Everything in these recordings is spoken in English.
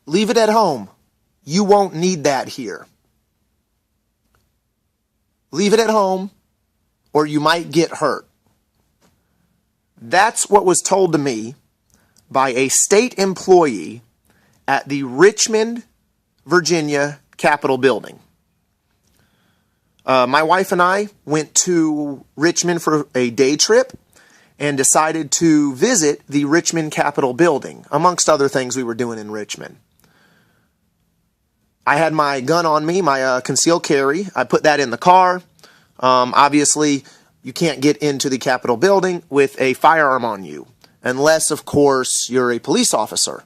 leave it at home. You won't need that here. Leave it at home or you might get hurt. That's what was told to me by a state employee at the Richmond, Virginia Capitol building. My wife and I went to Richmond for a day trip and decided to visit the Richmond Capitol building, amongst other things we were doing in Richmond. I had my gun on me, my concealed carry. I put that in the car. Obviously, you can't get into the Capitol building with a firearm on you, unless, of course, you're a police officer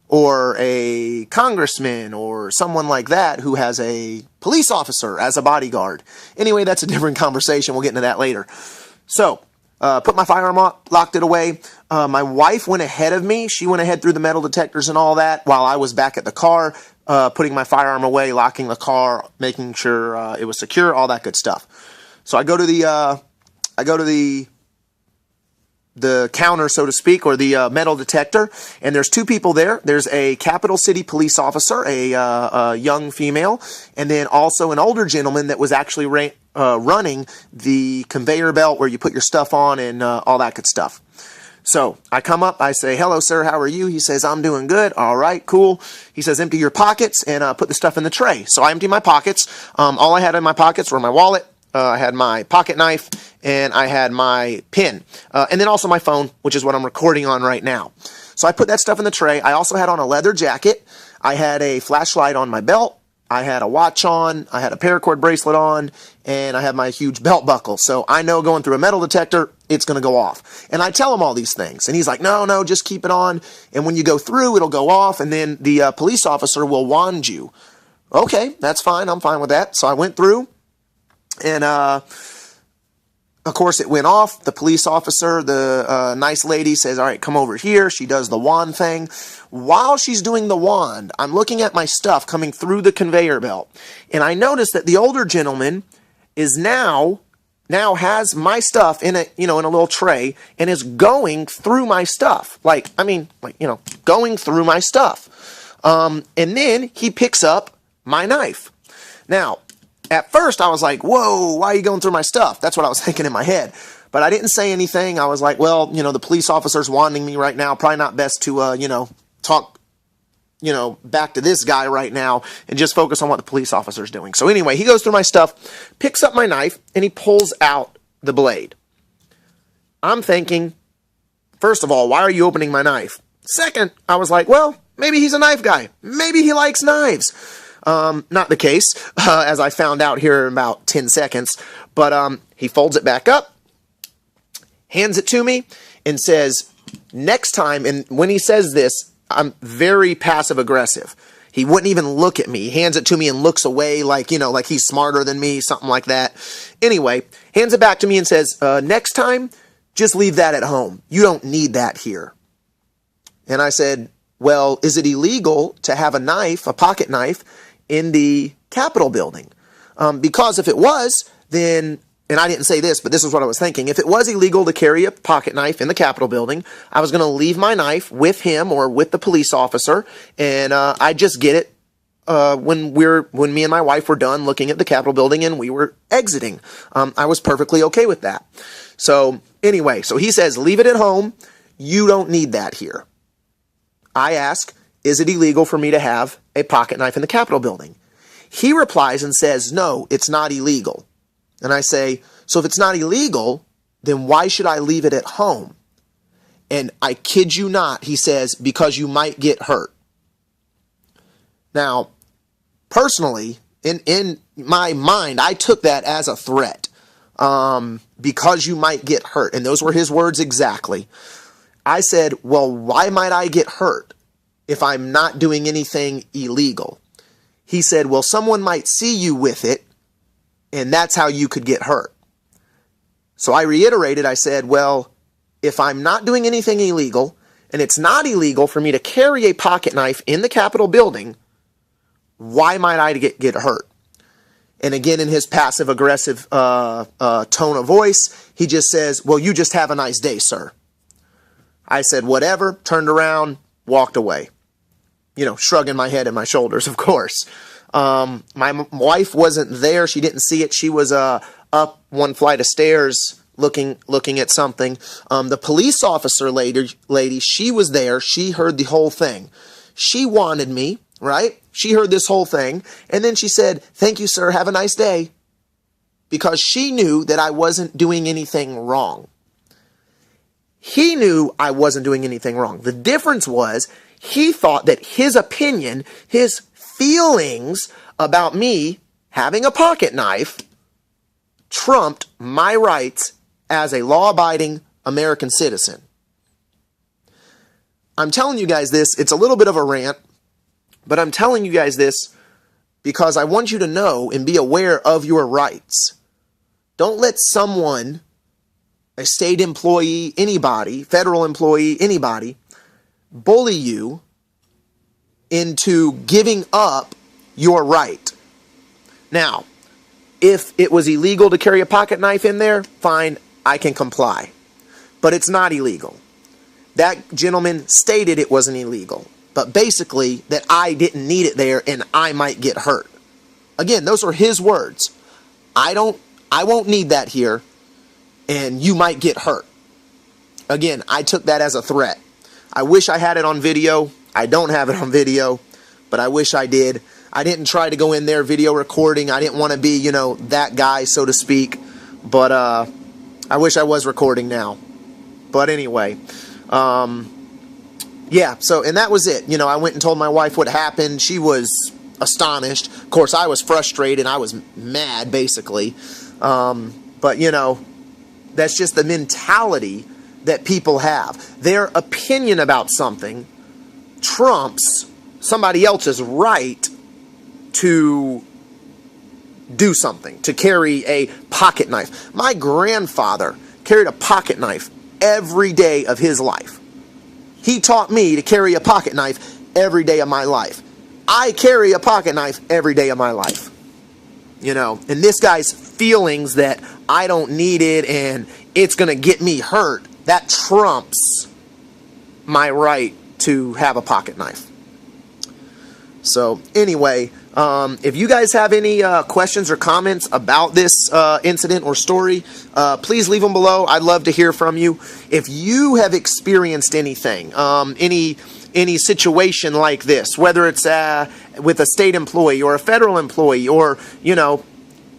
or a congressman or someone like that who has a police officer as a bodyguard. Anyway, that's a different conversation. We'll get into that later. So, put my firearm on, locked it away. My wife went ahead of me. She went ahead through the metal detectors and all that while I was back at the car, putting my firearm away, locking the car, making sure it was secure, all that good stuff. So I go to the counter, so to speak, or the metal detector, and there's two people there. There's a Capital City police officer, a young female, and then also an older gentleman that was actually running the conveyor belt where you put your stuff on and all that good stuff. So I come up, I say, "Hello, sir, how are you?" He says, "I'm doing good." "All right, cool." He says, "Empty your pockets and put the stuff in the tray." So I empty my pockets. All I had in my pockets were my wallet, I had my pocket knife, and I had my pen. And then also my phone, which is what I'm recording on right now. So I put that stuff in the tray. I also had on a leather jacket. I had a flashlight on my belt. I had a watch on. I had a paracord bracelet on. And I had my huge belt buckle. So I know going through a metal detector, it's going to go off. And I tell him all these things. And he's like, no, just keep it on. And when you go through, it'll go off. And then the police officer will wand you. Okay, that's fine. I'm fine with that. So I went through. And, of course, it went off. The police officer, the nice lady, says, "All right, come over here." She does the wand thing. While she's doing the wand, I'm looking at my stuff coming through the conveyor belt. And I notice that the older gentleman is now has my stuff in a little tray and is going through my stuff. Going through my stuff. And then he picks up my knife. Now, at first, I was like, "Whoa, why are you going through my stuff?" That's what I was thinking in my head. But I didn't say anything. I was like, well, the police officer's wanding me right now. Probably not best to, talk, back to this guy right now and just focus on what the police officer's doing. So anyway, he goes through my stuff, picks up my knife, and he pulls out the blade. I'm thinking, first of all, why are you opening my knife? Second, I was like, well, maybe he's a knife guy. Maybe he likes knives. Not the case, as I found out here in about 10 seconds. But he folds it back up, hands it to me, and says, "Next time," and when he says this, I'm very passive-aggressive. He wouldn't even look at me. He hands it to me and looks away like he's smarter than me, something like that. Anyway, hands it back to me and says, "Next time, just leave that at home. You don't need that here." And I said, "Well, is it illegal to have a knife, a pocket knife, in the Capitol building?" Because if it was, then, and I didn't say this, but this is what I was thinking. If it was illegal to carry a pocket knife in the Capitol building, I was going to leave my knife with him or with the police officer, and I'd just get it when me and my wife were done looking at the Capitol building and we were exiting. I was perfectly okay with that. So anyway, so he says, "Leave it at home. You don't need that here." I ask, "Is it illegal for me to have a pocket knife in the Capitol building?" He replies and says, "No, it's not illegal." And I say, "So if it's not illegal, then why should I leave it at home?" And I kid you not, he says, "Because you might get hurt." Now, personally, in my mind, I took that as a threat. Because you might get hurt. And those were his words exactly. I said, "Well, why might I get hurt if I'm not doing anything illegal?" He said, "Well, someone might see you with it, and that's how you could get hurt." So I reiterated, I said, "Well, if I'm not doing anything illegal, and it's not illegal for me to carry a pocket knife in the Capitol building, why might I get hurt?" And again, in his passive-aggressive tone of voice, he just says, "Well, you just have a nice day, sir." I said, "Whatever," turned around, walked away. shrugging my head and my shoulders, of course. My wife wasn't there. She didn't see it. She was up one flight of stairs looking at something. The police officer lady, she was there. She heard the whole thing. She wanted me, right? She heard this whole thing. And then she said, "Thank you, sir. Have a nice day." Because she knew that I wasn't doing anything wrong. He knew I wasn't doing anything wrong. The difference was he thought that his opinion, his feelings about me having a pocket knife trumped my rights as a law-abiding American citizen. I'm telling you guys this. It's a little bit of a rant, but I'm telling you guys this because I want you to know and be aware of your rights. Don't let someone, a state employee, anybody, federal employee, anybody, bully you into giving up your right. Now, if it was illegal to carry a pocket knife in there, fine, I can comply. But it's not illegal. That gentleman stated it wasn't illegal, but basically that I didn't need it there and I might get hurt. Again, those are his words. I won't need that here and you might get hurt. Again, I took that as a threat. I wish I had it on video. I don't have it on video, but I wish I did. I didn't try to go in there video recording. I didn't want to be, that guy, so to speak. But I wish I was recording now. But anyway, yeah, and that was it. I went and told my wife what happened. She was astonished. Of course, I was frustrated. I was mad, basically. But, that's just the mentality that people have. Their opinion about something trumps somebody else's right to do something, to carry a pocket knife. My grandfather carried a pocket knife every day of his life. He taught me to carry a pocket knife every day of my life. I carry a pocket knife every day of my life. And this guy's feelings that I don't need it and it's going to get me hurt, that trumps my right to have a pocket knife. So anyway, if you guys have any questions or comments about this incident or story, please leave them below. I'd love to hear from you. If you have experienced anything, any situation like this, whether it's with a state employee or a federal employee or,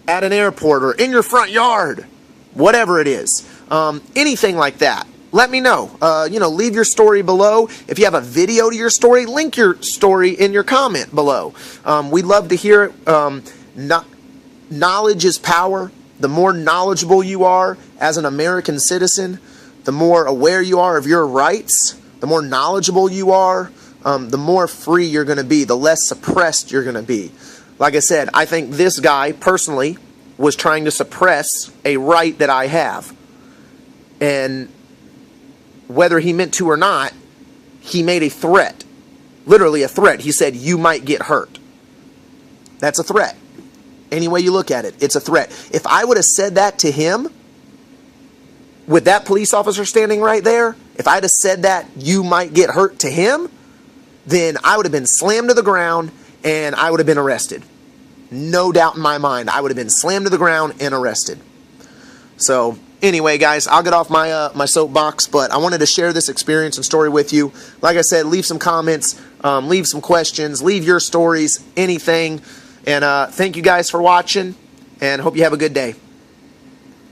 at an airport or in your front yard, whatever it is, anything like that, let me know. Leave your story below. If you have a video to your story, link your story in your comment below. We'd love to hear it. Knowledge is power. The more knowledgeable you are as an American citizen, the more aware you are of your rights, the more knowledgeable you are, the more free you're going to be, the less suppressed you're going to be. Like I said, I think this guy, personally, was trying to suppress a right that I have. And whether he meant to or not, he made a threat. Literally a threat. He said, "You might get hurt." That's a threat. Any way you look at it, it's a threat. If I would have said that to him, with that police officer standing right there, if I'd have said that, "You might get hurt," to him, then I would have been slammed to the ground and I would have been arrested. No doubt in my mind, I would have been slammed to the ground and arrested. So anyway, guys, I'll get off my soapbox, but I wanted to share this experience and story with you. Like I said, leave some comments, leave some questions, leave your stories, anything. And thank you guys for watching, and hope you have a good day.